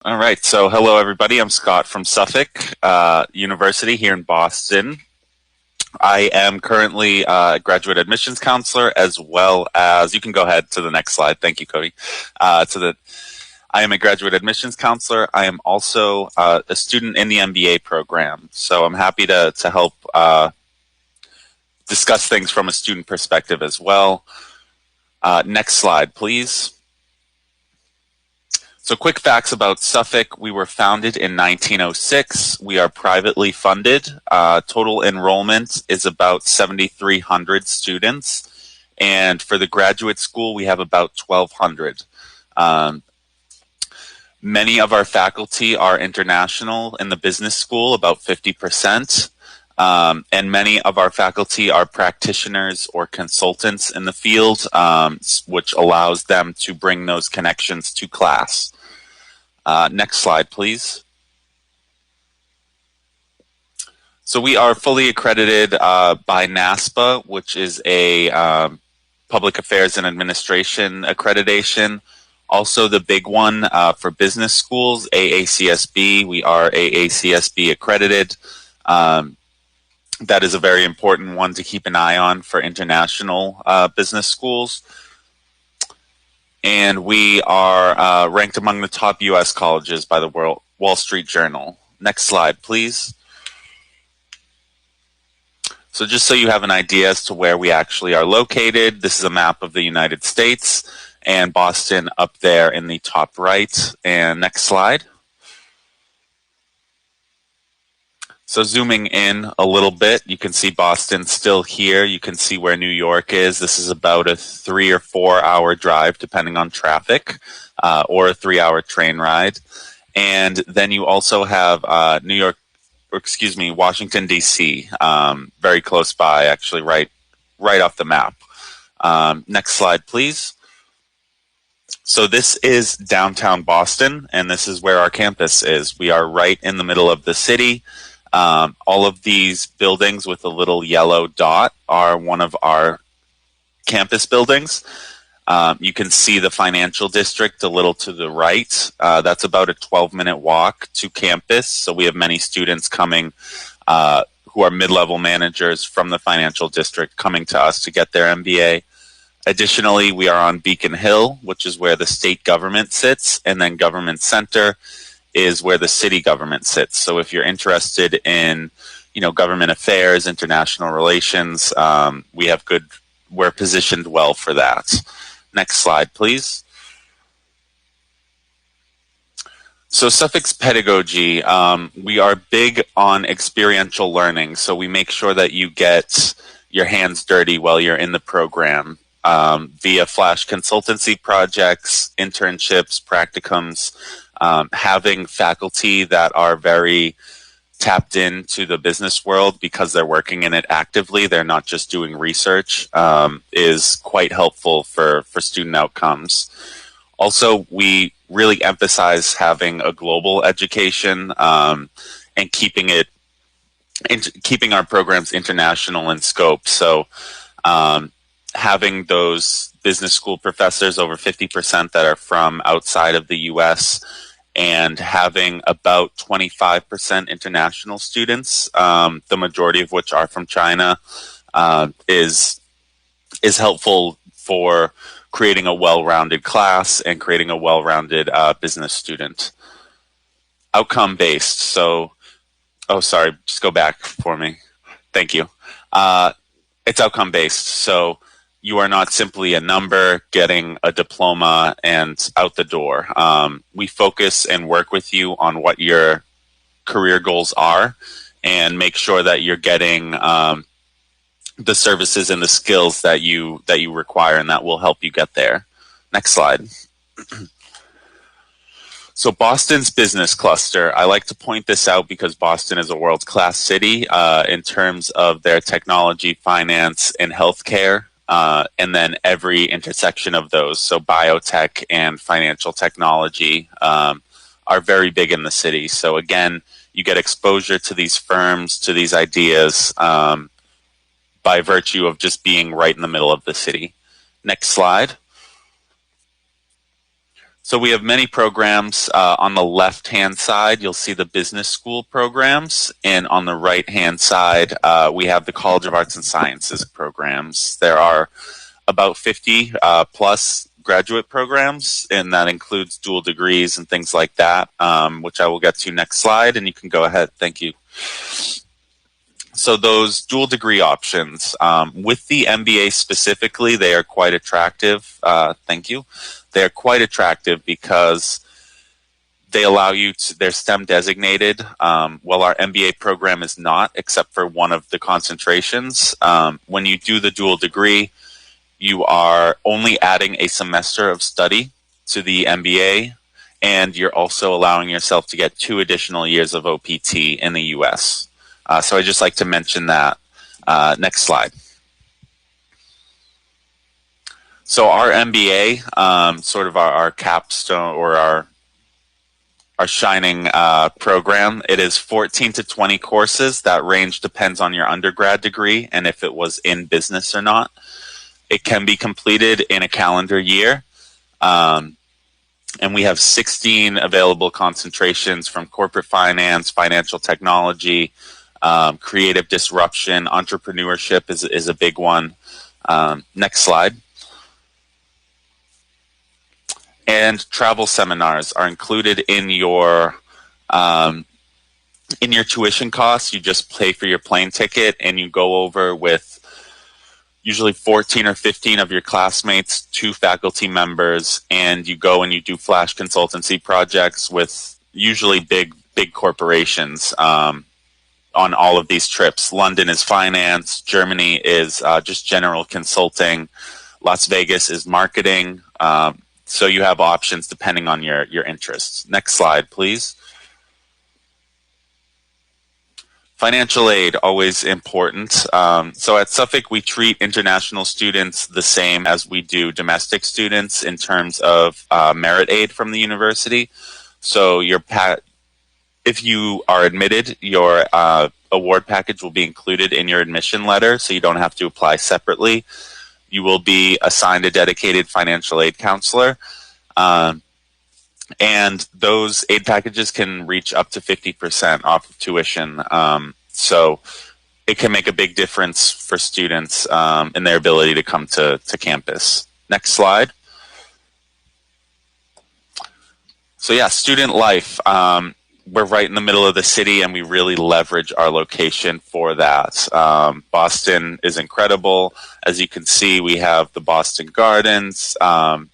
All right, so hello everybody. I'm Scott from Suffolk University here in Boston. I am currently a graduate admissions counselor, as well as you can go ahead to the next slide. Thank you, Cody. I am a graduate admissions counselor. I am also a student in the MBA program, so I'm happy to help discuss things from a student perspective as well. Next slide, please. So quick facts about Suffolk. We were founded in 1906. We are privately funded. Total enrollment is about 7,300 students. And for the graduate school, we have about 1,200. Many of our faculty are international in the business school, about 50%. And many of our faculty are practitioners or consultants in the field, which allows them to bring those connections to class. Next slide, please. So we are fully accredited by NASPA, which is a Public Affairs and Administration accreditation. Also the big one for business schools, AACSB. We are AACSB accredited. That is a very important one to keep an eye on for international business schools. And we are ranked among the top U.S. colleges by the Wall Street Journal. Next slide, please. So just so you have an idea as to where we actually are located, this is a map of the United States, and Boston up there in the top right. And next slide. So zooming in a little bit, you can see Boston still here. You can see where New York is. This is about a 3 or 4 hour drive, depending on traffic, or a 3-hour train ride. And then you also have Washington, D.C., very close by, actually right off the map. Next slide, please. So this is downtown Boston, and this is where our campus is. We are right in the middle of the city. All of these buildings with a little yellow dot are one of our campus buildings. You can see the financial district a little to the right. That's about a 12-minute walk to campus. So we have many students coming who are mid-level managers from the financial district coming to us to get their MBA. Additionally, we are on Beacon Hill, which is where the state government sits, and then Government Center is where the city government sits. So if you're interested in, government affairs, international relations, we're positioned well for that. Next slide, please. So Suffolk's pedagogy, we are big on experiential learning. So we make sure that you get your hands dirty while you're in the program via flash consultancy projects, internships, practicums, having faculty that are very tapped into the business world because they're working in it actively, they're not just doing research, is quite helpful for student outcomes. Also, we really emphasize having a global education and keeping our programs international in scope. So having those business school professors, over 50% that are from outside of the U.S., and having about 25% international students, the majority of which are from China, is helpful for creating a well-rounded class and creating a well-rounded business student. Outcome-based. So, just go back for me. Thank you. It's outcome-based. So you are not simply a number getting a diploma and out the door. We focus and work with you on what your career goals are and make sure that you're getting the services and the skills that you require, and that will help you get there. Next slide. So Boston's business cluster, I like to point this out because Boston is a world-class city in terms of their technology, finance, and healthcare. And then every intersection of those, so biotech and financial technology, are very big in the city. So again, you get exposure to these firms, to these ideas, by virtue of just being right in the middle of the city. Next slide. So we have many programs. On the left-hand side, you'll see the business school programs, and on the right-hand side, we have the College of Arts and Sciences programs. There are about 50 plus graduate programs, and that includes dual degrees and things like that, which I will get to next slide, and you can go ahead. Thank you. So those dual degree options, with the MBA specifically, they are quite attractive. Thank you. They're quite attractive because they allow you to, they're STEM designated, while our MBA program is not, except for one of the concentrations. When you do the dual degree, you are only adding a semester of study to the MBA, and you're also allowing yourself to get 2 additional years of OPT in the US. So I'd just like to mention that. Next slide. So our MBA, sort of our capstone or our shining program, it is 14 to 20 courses. That range depends on your undergrad degree and if it was in business or not. It can be completed in a calendar year. And we have 16 available concentrations from corporate finance, financial technology, creative disruption, entrepreneurship is a big one. Next slide. And travel seminars are included in your tuition costs. You just pay for your plane ticket and you go over with usually 14 or 15 of your classmates, 2 faculty members, and you go and you do flash consultancy projects with usually big corporations on all of these trips. London is finance, Germany is just general consulting, Las Vegas is marketing. So you have options depending on your interests. Next slide, please. Financial aid, always important. So at Suffolk, we treat international students the same as we do domestic students in terms of merit aid from the university. So if you are admitted, your award package will be included in your admission letter, so you don't have to apply separately. You will be assigned a dedicated financial aid counselor. And those aid packages can reach up to 50% off of tuition. So it can make a big difference for students in their ability to come to campus. Next slide. So yeah, student life. We're right in the middle of the city and we really leverage our location for that. Boston is incredible. As you can see, we have the Boston Gardens, a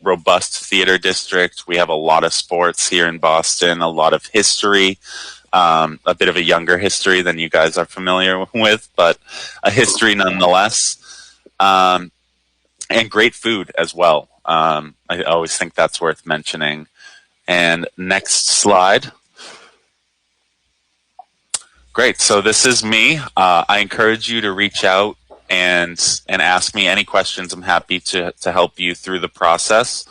robust theater district. We have a lot of sports here in Boston, a lot of history, a bit of a younger history than you guys are familiar with, but a history nonetheless, and great food as well. I always think that's worth mentioning. And next slide. Great. So this is me. I encourage you to reach out and ask me any questions. I'm happy to help you through the process.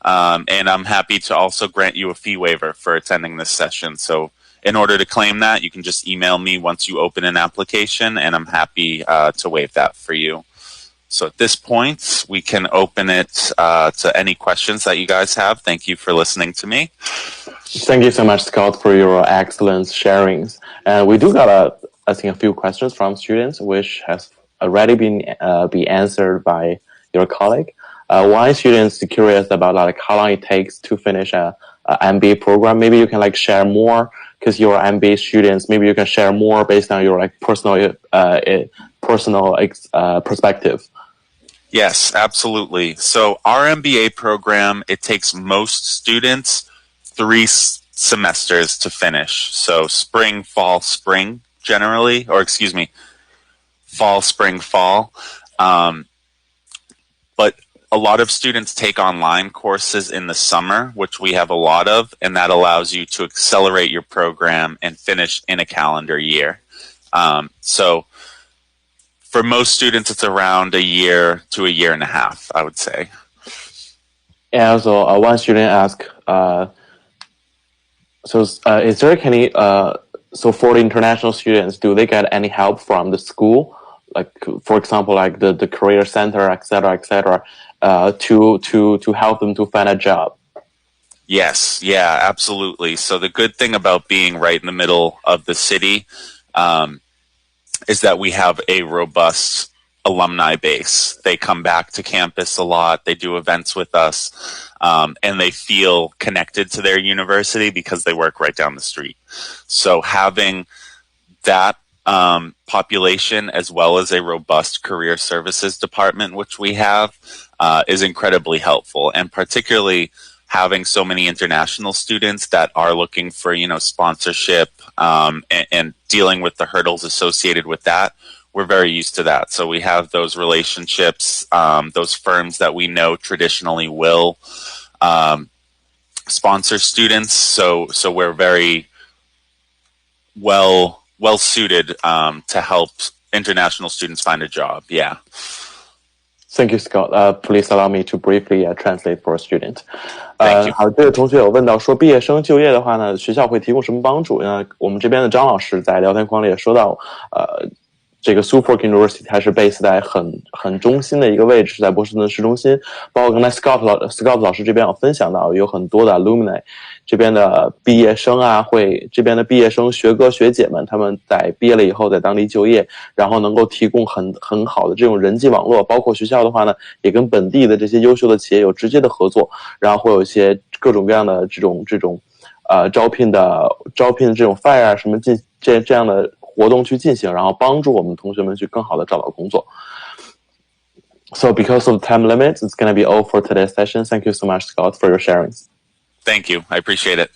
And I'm happy to also grant you a fee waiver for attending this session. So in order to claim that, you can just email me once you open an application, and I'm happy to waive that for you. So at this point, we can open it to any questions that you guys have. Thank you for listening to me. Thank you so much, Scott, for your excellent sharings. And we do got, I think, a few questions from students, which has already been be answered by your colleague. Why students are curious about like how long it takes to finish a MBA program? Maybe you can like share more because you're MBA students. Maybe you can share more based on your like personal perspective. Yes, absolutely. So our MBA program, it takes most students 3 semesters to finish. So spring, fall, spring generally, or excuse me, fall, spring, fall. But a lot of students take online courses in the summer, which we have a lot of, and that allows you to accelerate your program and finish in a calendar year. So for most students, it's around a year to a year and a half, I would say. And also, one student asked, is there any, so for the international students, do they get any help from the school? Like, for example, like the career center, et cetera, to help them to find a job? Yes, yeah, absolutely. So the good thing about being right in the middle of the city is that we have a robust alumni base. They come back to campus a lot. They do events with us, and they feel connected to their university because they work right down the street. So having that population as well as a robust career services department, which we have, is incredibly helpful, and particularly having so many international students that are looking for sponsorship and dealing with the hurdles associated with that. We're very used to that, so we have those relationships, those firms that we know traditionally will um, sponsor students. So we're very well suited to help international students find a job. Yeah. Thank you, Scott. Please allow me to briefly translate for a student. Thank you. 好，这位同学有问到说，毕业生就业的话呢，学校会提供什么帮助？我们这边的张老师在聊天框里也说到，这个 Suffolk University 它是 base 在很中心的一个位置，是在波士顿市中心。包括刚才 Scott 老师这边有分享到，有很多的 alumni 这边的毕业生啊，这边的毕业生学哥学姐们，他们在毕业了以后在当地就业，然后能够提供很好的这种人际网络。包括学校的话呢，也跟本地的这些优秀的企业有直接的合作，然后会有一些各种各样的这种招聘的这种 fire 啊什么这样的活动去进行，然后帮助我们同学们去更好的找到工作。So because of time limits, it's going to be all for today's session. Thank you so much, Scott, for your sharing. Thank you. I appreciate it.